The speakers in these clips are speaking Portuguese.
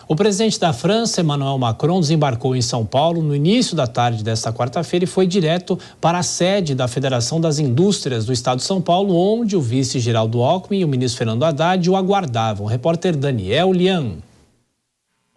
O presidente da França, Emmanuel Macron, desembarcou em São Paulo no início da tarde desta quarta-feira e foi direto para a sede da Federação das Indústrias do Estado de São Paulo, onde o vice Geraldo Alckmin e o ministro Fernando Haddad o aguardavam. O repórter Daniel Lian.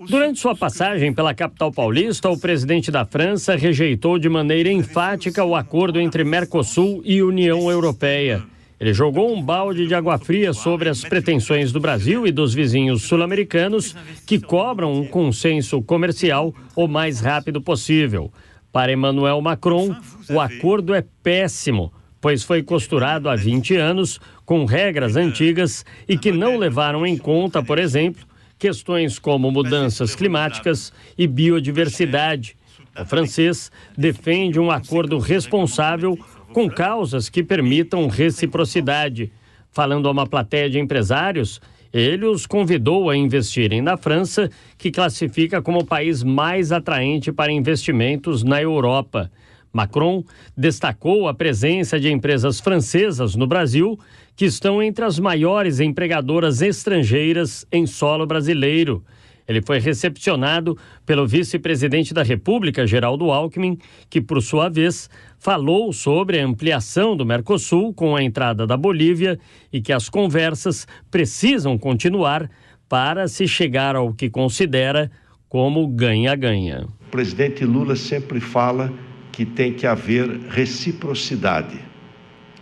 Durante sua passagem pela capital paulista, o presidente da França rejeitou de maneira enfática o acordo entre Mercosul e União Europeia. Ele jogou um balde de água fria sobre as pretensões do Brasil e dos vizinhos sul-americanos que cobram um consenso comercial o mais rápido possível. Para Emmanuel Macron, o acordo é péssimo, pois foi costurado há 20 anos com regras antigas e que não levaram em conta, por exemplo, questões como mudanças climáticas e biodiversidade. O francês defende um acordo responsável com causas que permitam reciprocidade. Falando a uma plateia de empresários, ele os convidou a investirem na França, que classifica como o país mais atraente para investimentos na Europa. Macron destacou a presença de empresas francesas no Brasil, que estão entre as maiores empregadoras estrangeiras em solo brasileiro. Ele foi recepcionado pelo vice-presidente da República, Geraldo Alckmin, que, por sua vez, falou sobre a ampliação do Mercosul com a entrada da Bolívia e que as conversas precisam continuar para se chegar ao que considera como ganha-ganha. O presidente Lula sempre fala que tem que haver reciprocidade.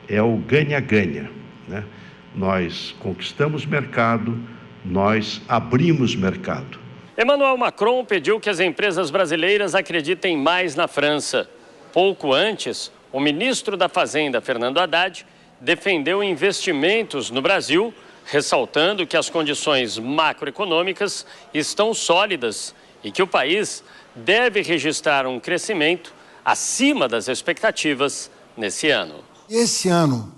É o ganha-ganha, né? Nós conquistamos mercado, nós abrimos mercado. Emmanuel Macron pediu que as empresas brasileiras acreditem mais na França. Pouco antes, o ministro da Fazenda, Fernando Haddad, defendeu investimentos no Brasil, ressaltando que as condições macroeconômicas estão sólidas e que o país deve registrar um crescimento acima das expectativas nesse ano. Esse ano,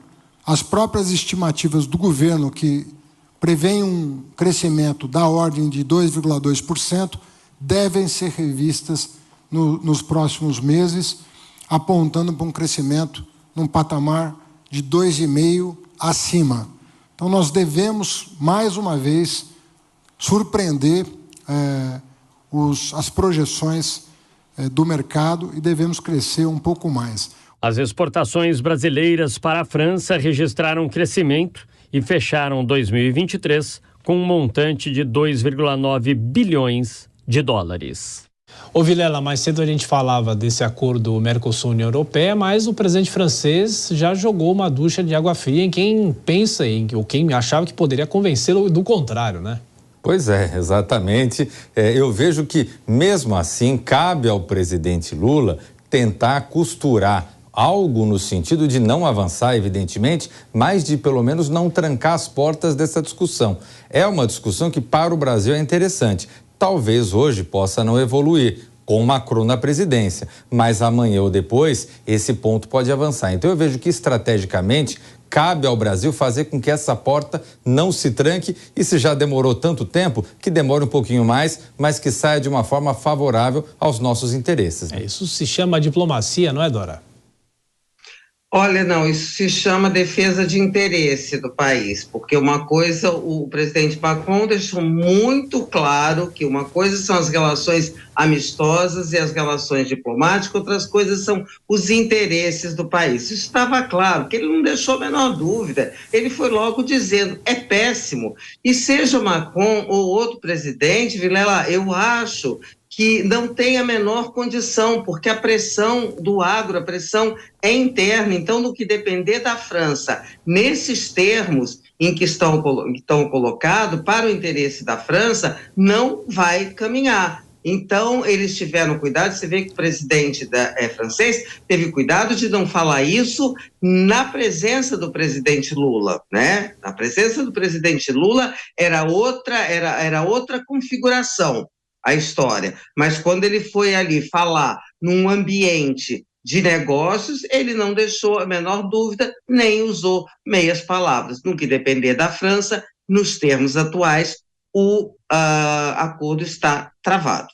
as próprias estimativas do governo, que prevêem um crescimento da ordem de 2,2%, devem ser revistas nos próximos meses, apontando para um crescimento num patamar de 2,5% acima. Então, nós devemos, mais uma vez, surpreender as projeções do mercado e devemos crescer um pouco mais. As exportações brasileiras para a França registraram crescimento e fecharam 2023 com um montante de 2,9 bilhões de dólares. Ô Vilela, mais cedo a gente falava desse acordo Mercosul-União Europeia, mas o presidente francês já jogou uma ducha de água fria em quem pensa ou quem achava que poderia convencê-lo do contrário, né? Pois é, exatamente. Eu vejo que, mesmo assim, cabe ao presidente Lula tentar costurar algo no sentido de não avançar, evidentemente, mas de pelo menos não trancar as portas dessa discussão. É uma discussão que para o Brasil é interessante. Talvez hoje possa não evoluir com Macron na presidência, mas amanhã ou depois esse ponto pode avançar. Então eu vejo que estrategicamente cabe ao Brasil fazer com que essa porta não se tranque e, se já demorou tanto tempo, que demore um pouquinho mais, mas que saia de uma forma favorável aos nossos interesses. Isso se chama diplomacia, não é, Dora? Olha, não, isso se chama defesa de interesse do país, porque uma coisa, o presidente Macron deixou muito claro que uma coisa são as relações amistosas e as relações diplomáticas, outras coisas são os interesses do país. Isso estava claro, que ele não deixou a menor dúvida, ele foi logo dizendo, é péssimo. E seja Macron ou outro presidente, Vilela, eu acho que não tem a menor condição, porque a pressão do agro, a pressão é interna. Então, no que depender da França, nesses termos em que estão colocados, para o interesse da França, não vai caminhar. Então, eles tiveram cuidado, você vê que o presidente francês teve cuidado de não falar isso na presença do presidente Lula, né? Na presença do presidente Lula era outra configuração a história, mas quando ele foi ali falar num ambiente de negócios, ele não deixou a menor dúvida, nem usou meias palavras. No que depender da França, nos termos atuais, o acordo está travado.